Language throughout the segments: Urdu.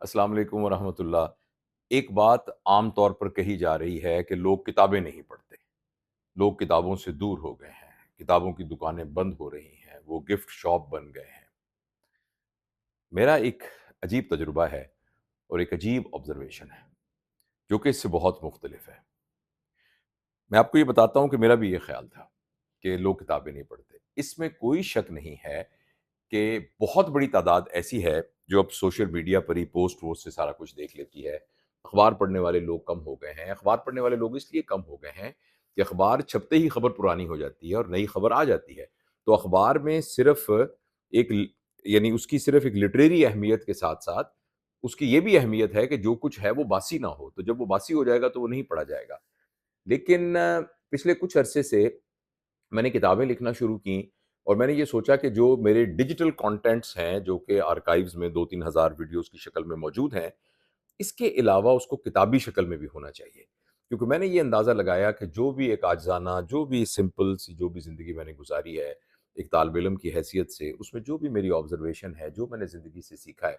السلام علیکم ورحمۃ اللہ۔ ایک بات عام طور پر کہی جا رہی ہے کہ لوگ کتابیں نہیں پڑھتے، لوگ کتابوں سے دور ہو گئے ہیں، کتابوں کی دکانیں بند ہو رہی ہیں، وہ گفٹ شاپ بن گئے ہیں۔ میرا ایک عجیب تجربہ ہے اور ایک عجیب آبزرویشن ہے جو کہ اس سے بہت مختلف ہے۔ میں آپ کو یہ بتاتا ہوں کہ میرا بھی یہ خیال تھا کہ لوگ کتابیں نہیں پڑھتے۔ اس میں کوئی شک نہیں ہے کہ بہت بڑی تعداد ایسی ہے جو اب سوشل میڈیا پر ہی پوسٹ ووسٹ سے سارا کچھ دیکھ لیتی ہے۔ اخبار پڑھنے والے لوگ کم ہو گئے ہیں۔ اخبار پڑھنے والے لوگ اس لیے کم ہو گئے ہیں کہ اخبار چھپتے ہی خبر پرانی ہو جاتی ہے اور نئی خبر آ جاتی ہے۔ تو اخبار میں صرف ایک یعنی اس کی صرف ایک لٹریری اہمیت کے ساتھ ساتھ اس کی یہ بھی اہمیت ہے کہ جو کچھ ہے وہ باسی نہ ہو، تو جب وہ باسی ہو جائے گا تو وہ نہیں پڑھا جائے گا۔ لیکن پچھلے کچھ عرصے سے میں نے کتابیں لکھنا شروع کیں اور میں نے یہ سوچا کہ جو میرے ڈیجیٹل کانٹینٹس ہیں جو کہ آرکائیوز میں 2-3 ہزار ویڈیوز کی شکل میں موجود ہیں، اس کے علاوہ اس کو کتابی شکل میں بھی ہونا چاہیے، کیونکہ میں نے یہ اندازہ لگایا کہ جو بھی ایک عاجزانہ، جو بھی سمپل سی جو بھی زندگی میں نے گزاری ہے ایک طالب علم کی حیثیت سے، اس میں جو بھی میری آبزرویشن ہے، جو میں نے زندگی سے سیکھا ہے،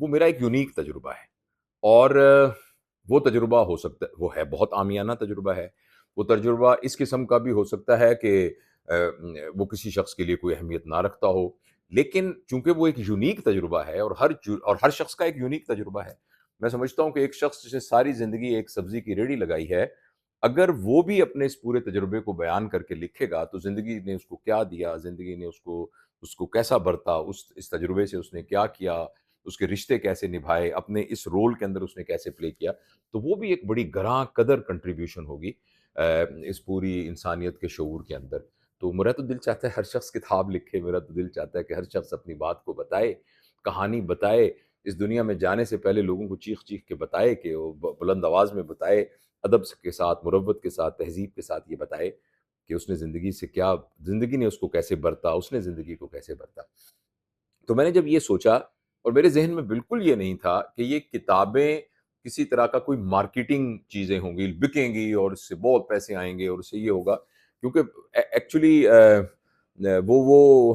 وہ میرا ایک یونیک تجربہ ہے۔ اور وہ تجربہ ہو سکتا ہے، وہ ہے بہت عامیانہ تجربہ ہے، وہ تجربہ اس قسم کا بھی ہو سکتا ہے کہ وہ کسی شخص کے لیے کوئی اہمیت نہ رکھتا ہو، لیکن چونکہ وہ ایک یونیک تجربہ ہے اور ہر شخص کا ایک یونیک تجربہ ہے۔ میں سمجھتا ہوں کہ ایک شخص جسے ساری زندگی ایک سبزی کی ریہڑی لگائی ہے، اگر وہ بھی اپنے اس پورے تجربے کو بیان کر کے لکھے گا تو زندگی نے اس کو کیا دیا، زندگی نے اس کو کیسا برتا، اس تجربے سے اس نے کیا کیا، اس کے رشتے کیسے نبھائے، اپنے اس رول کے اندر اس نے کیسے پلے کیا، تو وہ بھی ایک بڑی گراں قدر کنٹریبیوشن ہوگی اس پوری انسانیت کے شعور کے اندر۔ تو میرا تو دل چاہتا ہے ہر شخص کتاب لکھے، میرا تو دل چاہتا ہے کہ ہر شخص اپنی بات کو بتائے، کہانی بتائے، اس دنیا میں جانے سے پہلے لوگوں کو چیخ چیخ کے بتائے، کہ وہ بلند آواز میں بتائے، ادب کے ساتھ، مروت کے ساتھ، تہذیب کے ساتھ یہ بتائے کہ اس نے زندگی سے کیا، زندگی نے اس کو کیسے برتا، اس نے زندگی کو کیسے برتا۔ تو میں نے جب یہ سوچا اور میرے ذہن میں بالکل یہ نہیں تھا کہ یہ کتابیں کسی طرح کا کوئی مارکیٹنگ چیزیں ہوں گی، بکیں گی اور اس سے بہت پیسے آئیں گے اور اس سے یہ ہوگا، کیونکہ ایکچولی وہ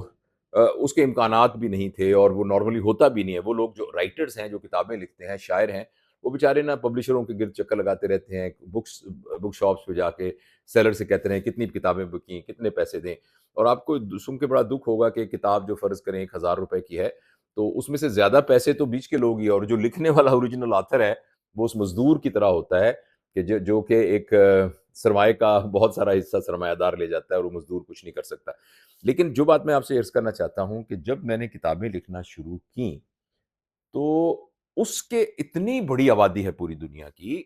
اس کے امکانات بھی نہیں تھے اور وہ نارملی ہوتا بھی نہیں ہے۔ وہ لوگ جو رائٹرز ہیں، جو کتابیں لکھتے ہیں، شاعر ہیں، وہ بیچارے نا پبلشروں کے گرد چکر لگاتے رہتے ہیں، بک شاپس پہ جا کے سیلر سے کہتے رہے کتنی کتابیں بکیں، کتنے پیسے دیں۔ اور آپ کو سن کے بڑا دکھ ہوگا کہ کتاب جو فرض کریں 1,000 روپے کی ہے تو اس میں سے زیادہ پیسے تو بیچ کے لوگ ہی، اور جو لکھنے والا اوریجنل آتھر ہے وہ اس مزدور کی طرح ہوتا ہے کہ جو کہ ایک سرمایہ کا بہت سارا حصہ سرمایہ دار لے جاتا ہے اور وہ مزدور کچھ نہیں کر سکتا۔ لیکن جو بات میں آپ سے عرض کرنا چاہتا ہوں کہ جب میں نے کتابیں لکھنا شروع کیں تو اس کے اتنی بڑی آبادی ہے پوری دنیا کی،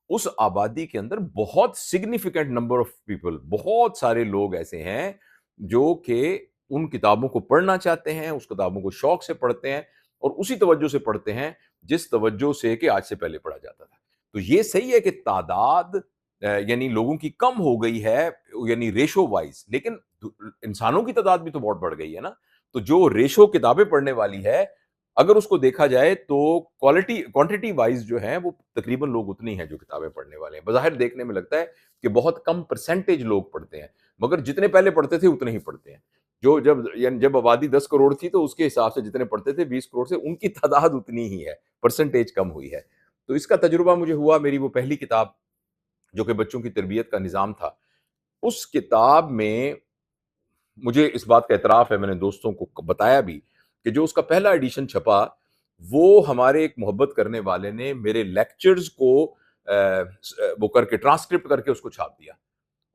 اس آبادی کے اندر بہت سگنیفیکنٹ نمبر آف پیپل، بہت سارے لوگ ایسے ہیں جو کہ ان کتابوں کو پڑھنا چاہتے ہیں، اس کتابوں کو شوق سے پڑھتے ہیں اور اسی توجہ سے پڑھتے ہیں جس توجہ سے کہ آج سے پہلے پڑھا جاتا تھا۔ تو یہ صحیح ہے کہ تعداد یعنی لوگوں کی کم ہو گئی ہے، یعنی ریشو وائز، لیکن انسانوں کی تعداد بھی تو بہت بڑھ گئی ہے نا۔ تو جو ریشو کتابیں پڑھنے والی ہے، اگر اس کو دیکھا جائے تو کوانٹٹی وائز جو ہیں وہ تقریباً لوگ اتنے ہیں جو کتابیں پڑھنے والے ہیں۔ بظاہر دیکھنے میں لگتا ہے کہ بہت کم پرسنٹیج لوگ پڑھتے ہیں، مگر جتنے پہلے پڑھتے تھے اتنے ہی پڑھتے ہیں۔ جب آبادی 10 کروڑ تھی تو اس کے حساب سے جتنے پڑھتے تھے 20 کروڑ سے، ان کی تعداد اتنی ہی ہے، پرسنٹیج کم ہوئی ہے۔ تو اس کا تجربہ مجھے ہوا، میری وہ پہلی کتاب جو کہ بچوں کی تربیت کا نظام تھا، اس کتاب میں مجھے اس بات کا اعتراف ہے، میں نے دوستوں کو بتایا بھی کہ جو اس کا پہلا ایڈیشن چھپا، وہ ہمارے ایک محبت کرنے والے نے میرے لیکچرز کو وہ کر کے ٹرانسکرپٹ کر کے اس کو چھاپ دیا،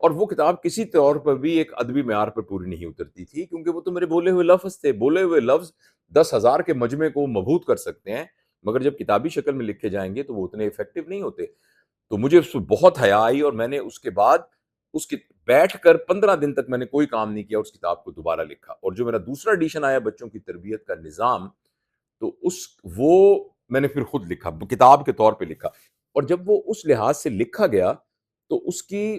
اور وہ کتاب کسی طور پر بھی ایک ادبی معیار پر پوری نہیں اترتی تھی، کیونکہ وہ تو میرے بولے ہوئے لفظ تھے، بولے ہوئے لفظ 10,000 کے مجمع کو مبہوت کر سکتے ہیں، مگر جب کتابی شکل میں لکھے جائیں گے تو وہ اتنے افیکٹو نہیں ہوتے۔ تو مجھے اس سے بہت حیا آئی اور میں نے اس کے بعد اس کی بیٹھ کر 15 دن تک میں نے کوئی کام نہیں کیا، اس کتاب کو دوبارہ لکھا۔ اور جو میرا دوسرا ایڈیشن آیا بچوں کی تربیت کا نظام، تو وہ میں نے پھر خود لکھا، کتاب کے طور پہ لکھا، اور جب وہ اس لحاظ سے لکھا گیا تو اس کی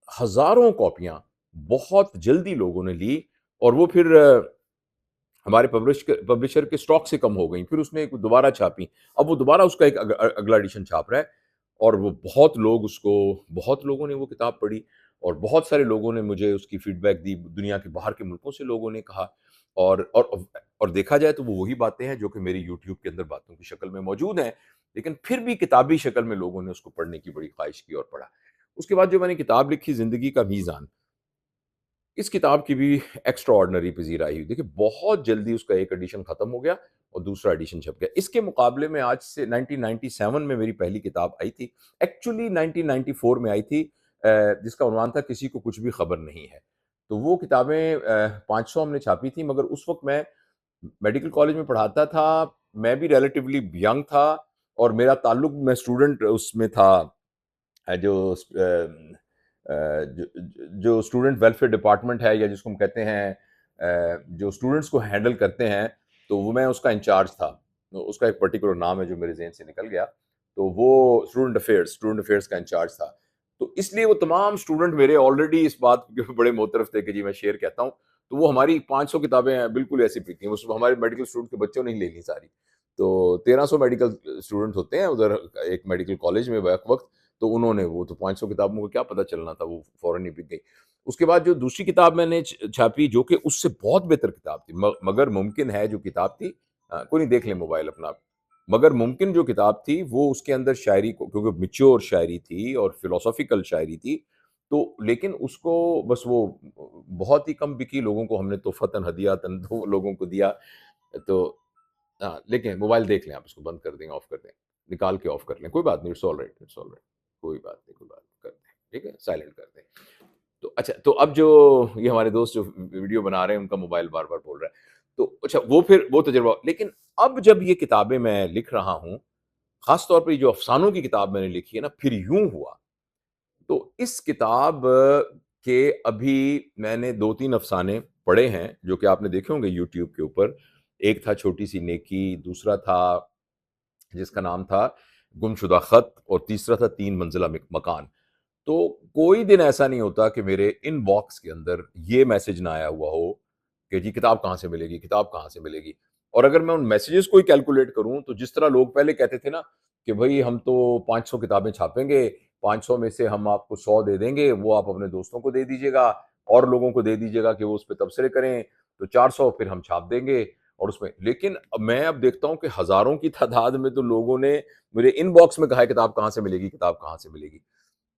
ہزاروں کاپیاں بہت جلدی لوگوں نے لی، اور وہ پھر ہمارے پبلشر کے سٹاک سے کم ہو گئیں، پھر اس نے ایک دوبارہ چھاپی، اب وہ دوبارہ اس کا ایک اگلا ایڈیشن چھاپ رہا ہے، اور وہ بہت لوگوں نے وہ کتاب پڑھی، اور بہت سارے لوگوں نے مجھے اس کی فیڈ بیک دی، دنیا کے باہر کے ملکوں سے لوگوں نے کہا۔ اور دیکھا جائے تو وہ وہی باتیں ہیں جو کہ میری یوٹیوب کے اندر باتوں کی شکل میں موجود ہیں، لیکن پھر بھی کتابی شکل میں لوگوں نے اس کو پڑھنے کی بڑی خواہش کی اور پڑھا۔ اس کے بعد جو میں نے کتاب لکھی زندگی کا میزان، اس کتاب کی بھی ایکسٹرا آرڈنری پذیرائی ہوئی۔ دیکھیے بہت جلدی اس کا ایک ایڈیشن ختم ہو گیا اور دوسرا ایڈیشن چھپ گیا۔ اس کے مقابلے میں آج سے 1997 میں میری پہلی کتاب آئی تھی، ایکچولی 1994 میں آئی تھی، جس کا عنوان تھا کسی کو کچھ بھی خبر نہیں ہے۔ تو وہ کتابیں 500 ہم نے چھاپی تھیں، مگر اس وقت میں میڈیکل کالج میں پڑھاتا تھا، میں بھی ریلیٹیولی ینگ تھا اور میرا تعلق، میں اسٹوڈنٹ اس میں تھا، جو جو جو اسٹوڈنٹ ویلفیئر ڈپارٹمنٹ ہے، یا جس کو ہم کہتے ہیں جو اسٹوڈنٹس کو ہینڈل کرتے ہیں، تو وہ میں اس کا انچارج تھا۔ اس کا ایک پرٹیکولر نام ہے جو میرے ذہن سے نکل گیا، تو وہ اسٹوڈنٹ افیئرس کا انچارج تھا۔ تو اس لیے وہ تمام اسٹوڈنٹ میرے آلریڈی اس بات کے بڑے معترف تھے کہ جی میں شعر کہتا ہوں، تو وہ ہماری 500 کتابیں ہیں بالکل ایسی پی تھیں، اس ہمارے میڈیکل اسٹوڈنٹ کے بچوں نے ہی لے لی ساری۔ تو 1300 میڈیکل اسٹوڈنٹ ہوتے ہیں ادھر ایک میڈیکل کالج میں بیک وقت، تو انہوں نے وہ تو 500 کتابوں کو کیا پتہ چلنا تھا، وہ فوراً ہی بک گئی۔ اس کے بعد جو دوسری کتاب میں نے چھاپی، جو کہ اس سے بہت بہتر کتاب تھی، مگر ممکن ہے جو کتاب تھی، کوئی نہیں، دیکھ لیں موبائل اپنا، مگر ممکن جو کتاب تھی وہ اس کے اندر شاعری کو، کیونکہ میچور شاعری تھی اور فلسافیکل شاعری تھی، تو لیکن اس کو بس وہ بہت ہی کم بکی، لوگوں کو ہم نے تحفتاً ہدیاتاً دو لوگوں کو دیا۔ تو ہاں، لیکن موبائل دیکھ لیں، آپ اس کو بند کر دیں، آف کر دیں، نکال کے آف کر لیں، کوئی بات نہیں، it's all right, it's all right, کوئی بات نہیں، کوئی بات نہیں، کر دیں، ٹھیک ہے، سائلنٹ کر دیں۔ تو اچھا، تو اب جو یہ ہمارے دوست جو ویڈیو بنا رہے ہیں، ان کا موبائل بار بار بول رہا ہے، تو اچھا وہ پھر وہ تجربہ، لیکن اب جب یہ کتابیں میں لکھ رہا ہوں، خاص طور پہ یہ جو افسانوں کی کتاب میں نے لکھی ہے نا، پھر یوں ہوا، تو اس کتاب کے ابھی میں نے 2-3 افسانے پڑھے ہیں جو کہ آپ نے دیکھے ہوں گے یوٹیوب کے اوپر۔ ایک تھا چھوٹی سی نیکی، دوسرا تھا جس کا نام تھا گمشدہ خط، اور تیسرا تھا 3 منزلہ مکان۔ تو کوئی دن ایسا نہیں ہوتا کہ میرے ان باکس کے اندر یہ میسج نہ آیا ہوا ہو کہ جی کتاب کہاں سے ملے گی، کتاب کہاں سے ملے گی۔ اور اگر میں ان میسیجز کو ہی کیلکولیٹ کروں، تو جس طرح لوگ پہلے کہتے تھے نا کہ بھائی ہم تو 500 کتابیں چھاپیں گے، 500 میں سے ہم آپ کو 100 دے دیں گے، وہ آپ اپنے دوستوں کو دے دیجیے گا اور لوگوں کو دے دیجیے گا کہ وہ اس پہ تبصرے کریں، تو 400 پھر ہم چھاپ دیں گے اور اس میں، لیکن میں اب دیکھتا ہوں کہ ہزاروں کی تعداد میں تو لوگوں نے میرے ان باکس میں کہا ہے کتاب کہاں سے ملے گی، کتاب کہاں سے ملے گی۔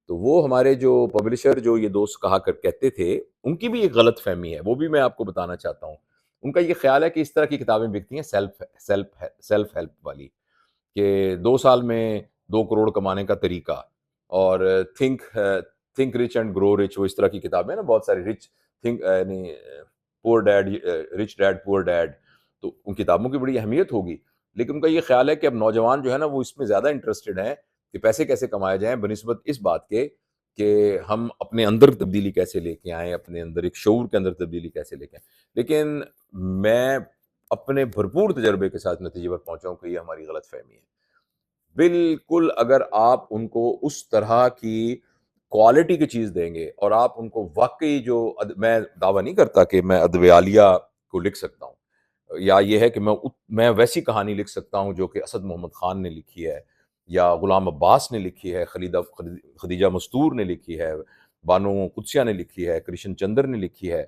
تو وہ ہمارے جو پبلشر جو یہ دوست کہا کر کہتے تھے، ان کی بھی ایک غلط فہمی ہے، وہ بھی میں آپ کو بتانا چاہتا ہوں۔ ان کا یہ خیال ہے کہ اس طرح کی کتابیں بکتی ہیں سیلف ہیلپ والی، کہ 2 سال میں 2 کروڑ کمانے کا طریقہ، اور think rich and grow rich, وہ اس طرح کی کتابیں نا بہت ساری، رچ تھنک یعنی پور ڈیڈ، رچ ڈیڈ پور ڈیڈ، تو ان کتابوں کی بڑی اہمیت ہوگی، لیکن ان کا یہ خیال ہے کہ اب نوجوان جو ہے نا وہ اس میں زیادہ انٹرسٹڈ ہیں کہ پیسے کیسے کمائے جائیں بنسبت اس بات کے کہ ہم اپنے اندر تبدیلی کیسے لے کے آئیں، اپنے اندر ایک شعور کے اندر تبدیلی کیسے لے کے آئیں۔ لیکن میں اپنے بھرپور تجربے کے ساتھ نتیجے پر پہنچا ہوں کہ یہ ہماری غلط فہمی ہے۔ بالکل اگر آپ ان کو اس طرح کی کوالٹی کی چیز دیں گے اور آپ ان کو واقعی جو میں دعویٰ نہیں کرتا کہ میں ادب عالیہ کو لکھ سکتا ہوں، یا یہ ہے کہ میں ویسی کہانی لکھ سکتا ہوں جو کہ اسد محمد خان نے لکھی ہے، یا غلام عباس نے لکھی ہے، خدیجہ مستور نے لکھی ہے، بانو قدسیہ نے لکھی ہے، کرشن چندر نے لکھی ہے،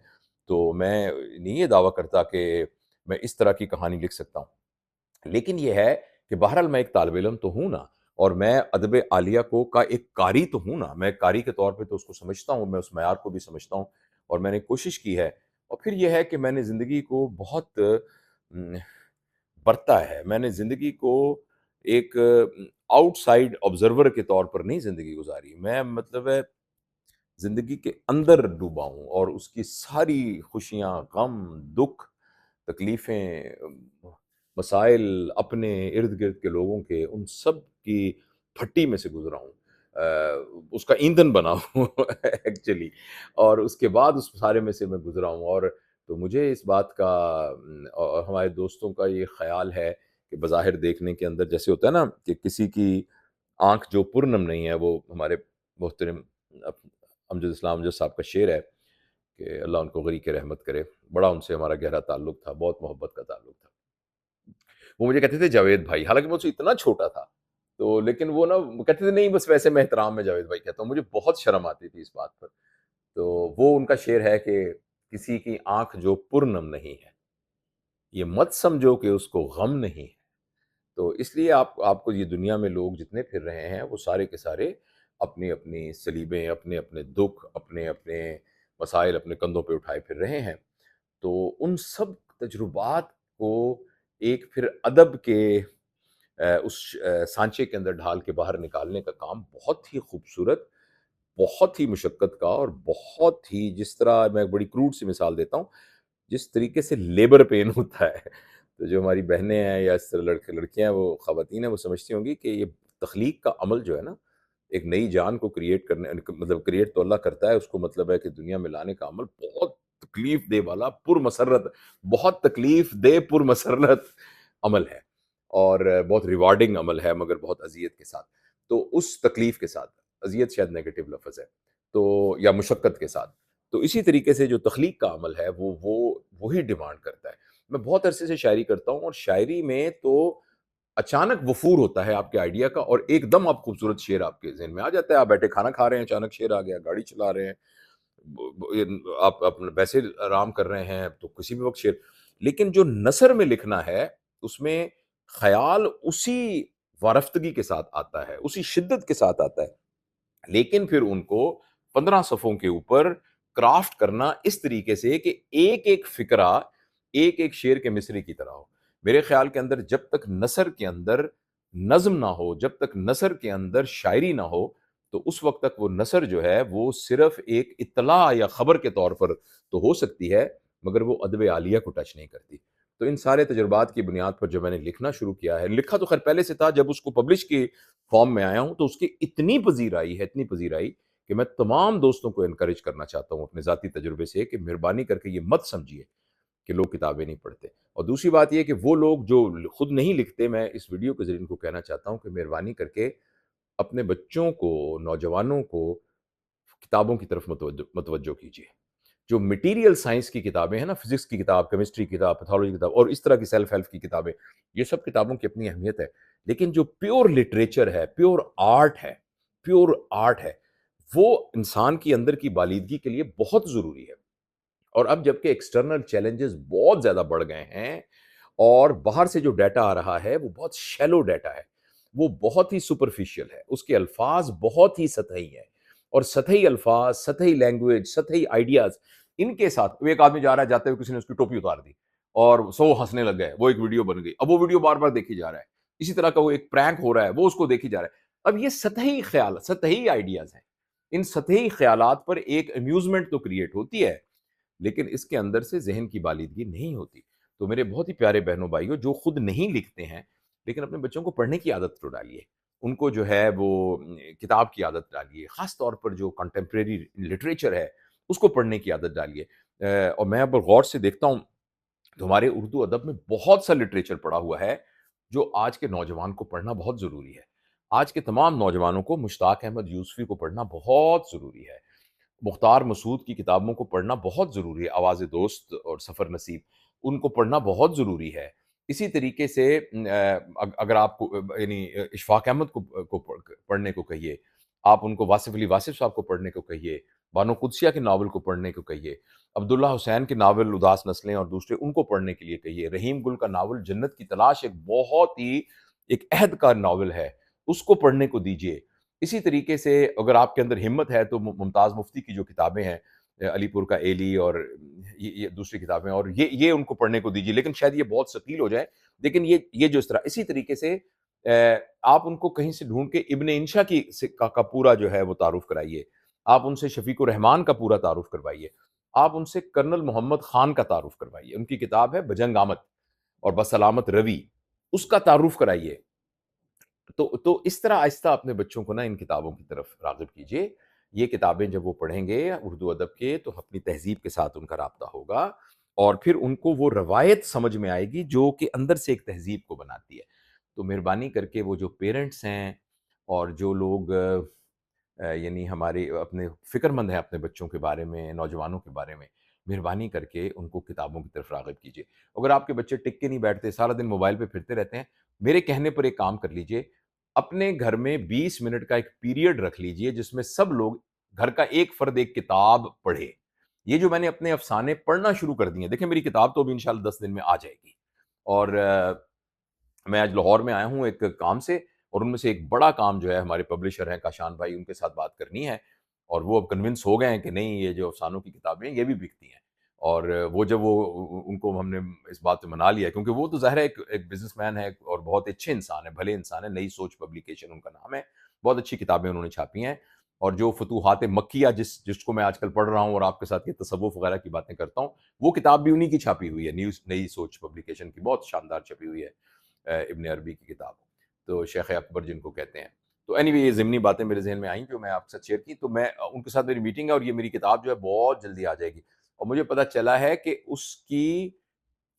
تو میں نہیں یہ دعویٰ کرتا کہ میں اس طرح کی کہانی لکھ سکتا ہوں، لیکن یہ ہے کہ بہرحال میں ایک طالب علم تو ہوں نا، اور میں ادب عالیہ کا ایک قاری تو ہوں نا، میں ایک قاری کے طور پہ تو اس کو سمجھتا ہوں، میں اس معیار کو بھی سمجھتا ہوں، اور میں نے کوشش کی ہے۔ اور پھر یہ ہے کہ میں نے زندگی کو بہت برتا ہے، میں نے زندگی کو ایک آؤٹ سائڈ آبزرور کے طور پر نہیں زندگی گزاری، میں مطلب ہے زندگی کے اندر ڈوبا ہوں، اور اس کی ساری خوشیاں، غم، دکھ، تکلیفیں، مسائل، اپنے ارد گرد کے لوگوں کے، ان سب کی پھٹی میں سے گزرا ہوں، اس کا ایندھن بنا ہوں ایکچولی، اور اس کے بعد اس سارے میں سے میں گزرا ہوں، اور تو مجھے اس بات کا اور ہمارے دوستوں کا یہ خیال ہے کہ بظاہر دیکھنے کے اندر جیسے ہوتا ہے نا کہ کسی کی آنکھ جو پرنم نہیں ہے، وہ ہمارے محترم امجد اسلام امجد صاحب کا شعر ہے کہ اللہ ان کو غریق رحمت کرے، بڑا ان سے ہمارا گہرا تعلق تھا، بہت محبت کا تعلق تھا۔ وہ مجھے کہتے تھے جاوید بھائی، حالانکہ میں اس سے اتنا چھوٹا تھا، تو لیکن وہ نا کہتے تھے نہیں بس ویسے میں احترام میں جاوید بھائی کہتا ہوں، مجھے بہت شرم آتی تھی اس بات پر۔ تو وہ ان کا شعر ہے کہ کسی کی آنکھ جو پرنم نہیں ہے، یہ مت سمجھو کہ اس کو غم نہیں ہے۔ تو اس لیے آپ کو یہ دنیا میں لوگ جتنے پھر رہے ہیں وہ سارے کے سارے اپنی اپنی سلیبیں، اپنے اپنے دکھ، اپنے اپنے مسائل اپنے کندھوں پہ اٹھائے پھر رہے ہیں۔ تو ان سب تجربات کو ایک پھر ادب کے اس سانچے کے اندر ڈھال کے باہر نکالنے کا کام بہت ہی خوبصورت، بہت ہی مشقت کا، اور بہت ہی، جس طرح میں ایک بڑی کروڈ سی مثال دیتا ہوں، جس طریقے سے لیبر پین ہوتا ہے، تو جو ہماری بہنیں ہیں یا اس طرح لڑکے لڑکیاں ہیں، وہ خواتین ہیں، وہ سمجھتی ہوں گی کہ یہ تخلیق کا عمل جو ہے نا، ایک نئی جان کو کریٹ کرنے، مطلب کریٹ تو اللہ کرتا ہے، اس کو مطلب ہے کہ دنیا میں لانے کا عمل بہت تکلیف دہ والا، پر مسرت، بہت تکلیف دہ پر مسرت عمل ہے، اور بہت ریوارڈنگ عمل ہے، مگر بہت اذیت کے ساتھ۔ تو اس تکلیف کے ساتھ، اذیت شاید نیگیٹو لفظ ہے، تو یا مشقت کے ساتھ، تو اسی طریقے سے جو تخلیق کا عمل ہے وہ وہی ڈیمانڈ کرتا ہے۔ میں بہت عرصے سے شاعری کرتا ہوں، اور شاعری میں تو اچانک وفور ہوتا ہے آپ کے آئیڈیا کا، اور ایک دم آپ خوبصورت شعر آپ کے ذہن میں آ جاتا ہے۔ آپ بیٹھے کھانا کھا رہے ہیں، اچانک شعر آ گیا، گاڑی چلا رہے ہیں، آپ ویسے آرام کر رہے ہیں تو کسی بھی وقت شعر۔ لیکن جو نثر میں لکھنا ہے، اس میں خیال اسی وارفتگی کے ساتھ آتا ہے، اسی شدت کے ساتھ آتا ہے، لیکن پھر ان کو 15 صفوں کے اوپر کرافٹ کرنا اس طریقے سے کہ ایک ایک فقرہ ایک ایک شعر کے مصرے کی طرح ہو۔ میرے خیال کے اندر جب تک نثر کے اندر نظم نہ ہو، جب تک نثر کے اندر شاعری نہ ہو، تو اس وقت تک وہ نثر جو ہے وہ صرف ایک اطلاع یا خبر کے طور پر تو ہو سکتی ہے، مگر وہ ادب عالیہ کو ٹچ نہیں کرتی۔ تو ان سارے تجربات کی بنیاد پر جب میں نے لکھنا شروع کیا ہے، لکھا تو خیر پہلے سے تھا، جب اس کو پبلش کی فارم میں آیا ہوں تو اس کی اتنی پذیرائی ہے، اتنی پذیرائی، کہ میں تمام دوستوں کو انکریج کرنا چاہتا ہوں اپنے ذاتی تجربے سے کہ مہربانی کر کے یہ مت سمجھیے کہ لوگ کتابیں نہیں پڑھتے۔ اور دوسری بات یہ کہ وہ لوگ جو خود نہیں لکھتے، میں اس ویڈیو کے ذریعے ان کو کہنا چاہتا ہوں کہ مہربانی کر کے اپنے بچوں کو، نوجوانوں کو کتابوں کی طرف متوجہ کیجیے۔ جو مٹیریل سائنس کی کتابیں ہیں نا، فزکس کی کتاب، کیمسٹری کی کتاب، پیتھولوجی کی کتاب، اور اس طرح کی سیلف ہیلپ کی کتابیں، یہ سب کتابوں کی اپنی اہمیت ہے، لیکن جو پیور لٹریچر ہے، پیور آرٹ ہے، پیور آرٹ ہے، وہ انسان کی اندر کی بالیدگی کے لیے بہت ضروری ہے۔ اور اب جبکہ ایکسٹرنل چیلنجز بہت زیادہ بڑھ گئے ہیں، اور باہر سے جو ڈیٹا آ رہا ہے وہ بہت شیلو ڈیٹا ہے، وہ بہت ہی سپرفیشل ہے، اس کے الفاظ بہت ہی سطحی ہیں، اور سطحی الفاظ، سطحی لینگویج، سطحی آئیڈیاز، ان کے ساتھ ایک آدمی جا رہا ہے، جاتے ہوئے کسی نے اس کی ٹوپی اتار دی اور سو ہنسنے لگ گئے، وہ ایک ویڈیو بن گئی، اب وہ ویڈیو بار بار دیکھی جا رہا ہے، اسی طرح کا وہ ایک پرینک ہو رہا ہے، وہ اس کو دیکھی جا رہا ہے۔ اب یہ سطحی خیال، سطحی آئیڈیاز ہیں، ان سطحی خیالات پر ایک امیوزمنٹ تو کریٹ ہوتی ہے، لیکن اس کے اندر سے ذہن کی بالیدگی نہیں ہوتی۔ تو میرے بہت ہی پیارے بہنوں بھائیوں، جو خود نہیں لکھتے ہیں لیکن اپنے بچوں کو پڑھنے کی عادت تو ڈالیے، ان کو جو ہے وہ کتاب کی عادت ڈالیے، خاص طور پر جو کنٹمپریری لٹریچر ہے اس کو پڑھنے کی عادت ڈالیے۔ اور میں اب غور سے دیکھتا ہوں تو ہمارے اردو ادب میں بہت سا لٹریچر پڑا ہوا ہے جو آج کے نوجوان کو پڑھنا بہت ضروری ہے۔ آج کے تمام نوجوانوں کو مشتاق احمد یوسفی کو پڑھنا بہت ضروری ہے، مختار مسعود کی کتابوں کو پڑھنا بہت ضروری ہے، آواز دوست اور سفر نصیب، ان کو پڑھنا بہت ضروری ہے۔ اسی طریقے سے اگر آپ کو یعنی اشفاق احمد کو پڑھنے کو کہیے، آپ ان کو واصف علی واصف صاحب کو پڑھنے کو کہیے، بانو قدسیہ کے ناول کو پڑھنے کو کہیے، عبداللہ حسین کے ناول اداس نسلیں اور دوسرے ان کو پڑھنے کے لیے کہیے، رحیم گل کا ناول جنت کی تلاش ایک بہت ہی ایک عہد کا ناول ہے، اس کو پڑھنے کو دیجیے۔ اسی طریقے سے اگر آپ کے اندر ہمت ہے تو ممتاز مفتی کی جو کتابیں ہیں، علی پور کا ایلی اور یہ دوسری کتابیں، اور یہ ان کو پڑھنے کو دیجیے، لیکن شاید یہ بہت ثقیل ہو جائے، لیکن یہ جو اس طرح، اسی طریقے سے آپ ان کو کہیں سے ڈھونڈ کے ابن انشا کا پورا جو ہے وہ تعارف کرائیے، آپ ان سے شفیق الرحمان کا پورا تعارف کروائیے، آپ ان سے کرنل محمد خان کا تعارف کروائیے، ان کی کتاب ہے بجنگ آمد اور بسلامت روی، اس کا تعارف کرائیے۔ تو اس طرح آہستہ اپنے بچوں کو نا ان کتابوں کی طرف راغب کیجیے۔ یہ کتابیں جب وہ پڑھیں گے اردو ادب کے، تو اپنی تہذیب کے ساتھ ان کا رابطہ ہوگا، اور پھر ان کو وہ روایت سمجھ میں آئے گی جو کہ اندر سے ایک تہذیب کو بناتی ہے۔ تو مہربانی کر کے وہ جو پیرنٹس ہیں اور جو لوگ یعنی ہمارے اپنے فکر مند ہیں اپنے بچوں کے بارے میں، نوجوانوں کے بارے میں، مہربانی کر کے ان کو کتابوں کی طرف راغب کیجیے۔ اگر آپ کے بچے ٹک کے نہیں بیٹھتے، سارا دن موبائل پہ پھرتے رہتے ہیں، میرے کہنے پر ایک کام کر لیجئے، اپنے گھر میں 20 منٹ کا ایک پیریڈ رکھ لیجئے جس میں سب لوگ، گھر کا ایک فرد ایک کتاب پڑھے۔ یہ جو میں نے اپنے افسانے پڑھنا شروع کر دیے ہیں، دیکھیں میری کتاب تو ابھی انشاءاللہ 10 دن میں آ جائے گی، اور میں آج لاہور میں آیا ہوں ایک کام سے، اور ان میں سے ایک بڑا کام جو ہے ہمارے پبلشر ہیں کاشان بھائی، ان کے ساتھ بات کرنی ہے، اور وہ اب کنونس ہو گئے ہیں کہ نہیں یہ جو افسانوں کی کتابیں ہیں یہ بھی بکتی ہیں۔ اور وہ جب ان کو ہم نے اس بات پہ منا لیا، کیونکہ وہ تو ظاہر ہے ایک بزنس مین ہے اور بہت اچھے انسان ہیں، بھلے انسان ہیں، نئی سوچ پبلیکیشن ان کا نام ہے، بہت اچھی کتابیں انہوں نے چھاپی ہیں۔ اور جو فتوحات مکیہ جس کو میں آج کل پڑھ رہا ہوں اور آپ کے ساتھ یہ تصوف وغیرہ کی باتیں کرتا ہوں، وہ کتاب بھی انہی کی چھاپی ہوئی ہے، نئی سوچ پبلیکیشن کی، بہت شاندار چھپی ہوئی ہے، ابن عربی کی کتاب، تو شیخ اکبر جن کو کہتے ہیں۔ تو اینی وے یہ ضمنی باتیں میرے ذہن میں آئیں جو میں آپ کے ساتھ شیئر کی، تو میں ان کے ساتھ میری میٹنگ ہے، اور یہ میری کتاب جو ہے بہت جلدی آ جائے گی، اور مجھے پتہ چلا ہے کہ اس کی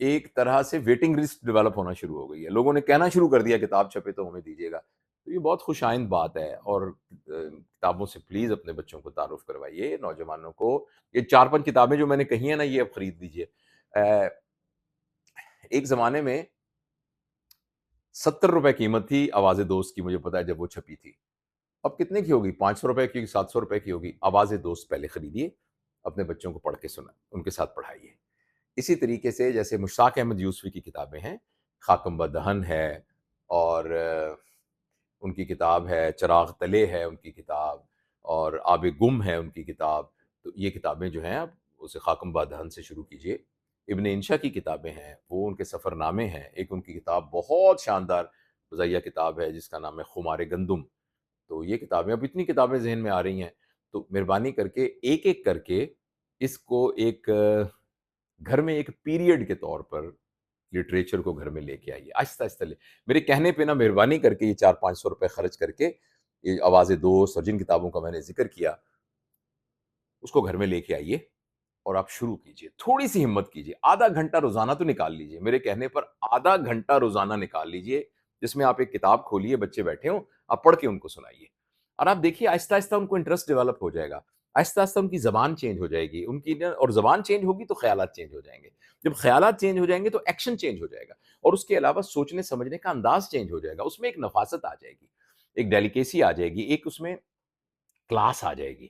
ایک طرح سے ویٹنگ لسٹ ڈیولپ ہونا شروع ہو گئی ہے، لوگوں نے کہنا شروع کر دیا کتاب چھپے تو ہمیں دیجیے گا، تو یہ بہت خوش آئند بات ہے۔ اور کتابوں سے پلیز اپنے بچوں کو تعارف کروائیے، نوجوانوں کو، یہ 4-5 کتابیں جو میں نے کہی ہیں نا یہ اب خرید لیجیے۔ ایک زمانے میں 70 روپے قیمت تھی آواز دوست کی، مجھے پتا ہے جب وہ چھپی تھی، اب کتنے کی ہوگی؟ 500 روپے کی، 700 روپے کی ہوگی۔ آواز دوست پہلے خریدیے، اپنے بچوں کو پڑھ کے سنا، ان کے ساتھ پڑھائیے۔ اسی طریقے سے جیسے مشتاق احمد یوسفی کی کتابیں ہیں، خاکم بدہن ہے، اور ان کی کتاب ہے چراغ تلے ہے ان کی کتاب، اور آب گم ہے ان کی کتاب، تو یہ کتابیں جو ہیں آپ اسے خاکم بدہن سے شروع کیجئے۔ ابن انشا کی کتابیں ہیں، وہ ان کے سفر نامے ہیں، ایک ان کی کتاب بہت شاندار مزاحیہ کتاب ہے جس کا نام ہے خمار گندم۔ تو یہ کتابیں، اب اتنی کتابیں ذہن میں آ رہی ہیں، تو مہربانی کر کے ایک ایک کر کے اس کو ایک گھر میں ایک پیریڈ کے طور پر لٹریچر کو گھر میں لے کے آئیے، آہستہ آہستہ لے، میرے کہنے پہ نا مہربانی کر کے یہ 400-500 روپے خرچ کر کے یہ آواز دوست اور جن کتابوں کا میں نے ذکر کیا اس کو گھر میں لے کے آئیے، اور آپ شروع کیجئے، تھوڑی سی ہمت کیجئے، آدھا گھنٹہ روزانہ تو نکال لیجئے، میرے کہنے پر آدھا گھنٹہ روزانہ نکال لیجئے، جس میں آپ ایک کتاب کھولیے، بچے بیٹھے ہوں، آپ پڑھ کے ان کو سنائیے، اور آپ دیکھیے آہستہ آہستہ ان کو انٹرسٹ ڈیولپ ہو جائے گا، آہستہ آہستہ ان کی زبان چینج ہو جائے گی، ان کی اور زبان چینج ہوگی تو خیالات چینج ہو جائیں گے، جب خیالات چینج ہو جائیں گے تو ایکشن چینج ہو جائے گا، اور اس کے علاوہ سوچنے سمجھنے کا انداز چینج ہو جائے گا، اس میں ایک نفاست آ جائے گی، ایک ڈیلیکیسی آ جائے گی، ایک اس میں کلاس آ جائے گی۔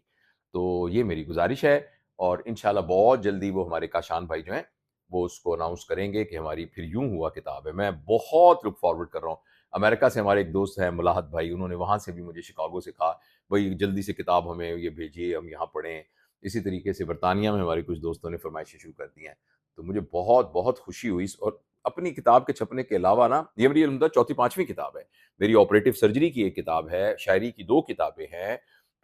تو یہ میری گزارش ہے، اور انشاءاللہ بہت جلدی وہ ہمارے کاشان بھائی جو ہیں وہ اس کو اناؤنس کریں گے کہ ہماری پھر یوں ہوا کتاب ہے۔ میں بہت لک فارورڈ کر رہا ہوں۔ امریکہ سے ہمارے ایک دوست ہیں ملاحت بھائی، انہوں نے وہاں سے بھی مجھے شکاگو سے کہا بھائی جلدی سے کتاب ہمیں یہ بھیجیے، ہم یہاں پڑھیں۔ اسی طریقے سے برطانیہ میں ہمارے کچھ دوستوں نے فرمائشیں شروع کر دی ہیں، تو مجھے بہت بہت خوشی ہوئی۔ اور اپنی کتاب کے چھپنے کے علاوہ نا، یہ میری الحمدہ چوتھی پانچویں کتاب ہے، میری آپریٹو سرجری کی ایک کتاب ہے، شاعری کی 2 کتابیں ہیں،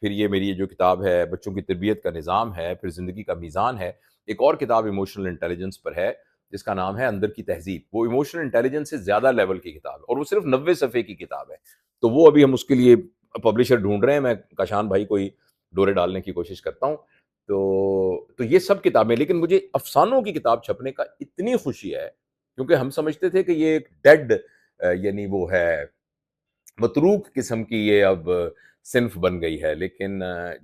پھر یہ میری جو کتاب ہے بچوں کی تربیت کا نظام ہے، پھر زندگی کا میزان ہے، ایک اور کتاب ایموشنل انٹیلیجنس پر ہے جس کا نام ہے اندر کی تہذیب، وہ ایموشنل انٹیلیجنس سے زیادہ لیول کی کتاب ہے، اور وہ صرف 90 صفحے کی کتاب ہے، تو وہ ابھی ہم اس کے لیے پبلشر ڈھونڈ رہے ہیں، میں کاشان بھائی کو ہی ڈورے ڈالنے کی کوشش کرتا ہوں۔ تو یہ سب کتابیں، لیکن مجھے افسانوں کی کتاب چھپنے کا اتنی خوشی ہے، کیونکہ ہم سمجھتے تھے کہ یہ ایک ڈیڈ یعنی وہ ہے متروک قسم کی یہ اب صنف بن گئی ہے، لیکن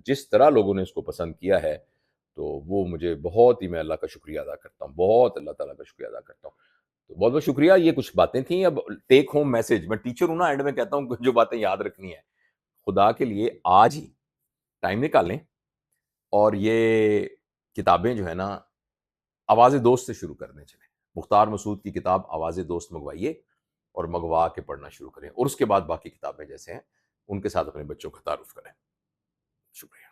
جس طرح لوگوں نے اس کو پسند کیا ہے تو وہ مجھے بہت ہی، میں اللہ کا شکریہ ادا کرتا ہوں، بہت اللہ تعالیٰ کا شکریہ ادا کرتا ہوں۔ تو بہت بہت شکریہ، یہ کچھ باتیں تھیں۔ اب ٹیک ہوم میسج، میں ٹیچر ہوں نا، اینڈ میں کہتا ہوں جو باتیں یاد رکھنی ہے، خدا کے لیے آج ہی ٹائم نکالیں، اور یہ کتابیں جو ہے نا آواز دوست سے شروع کرنے چلیں۔ مختار مسعود کی کتاب آواز دوست منگوائیے، اور منگوا کے پڑھنا شروع کریں، اور اس کے بعد باقی کتابیں جیسے ہیں ان کے ساتھ اپنے بچوں کا تعارف کریں۔ شکریہ۔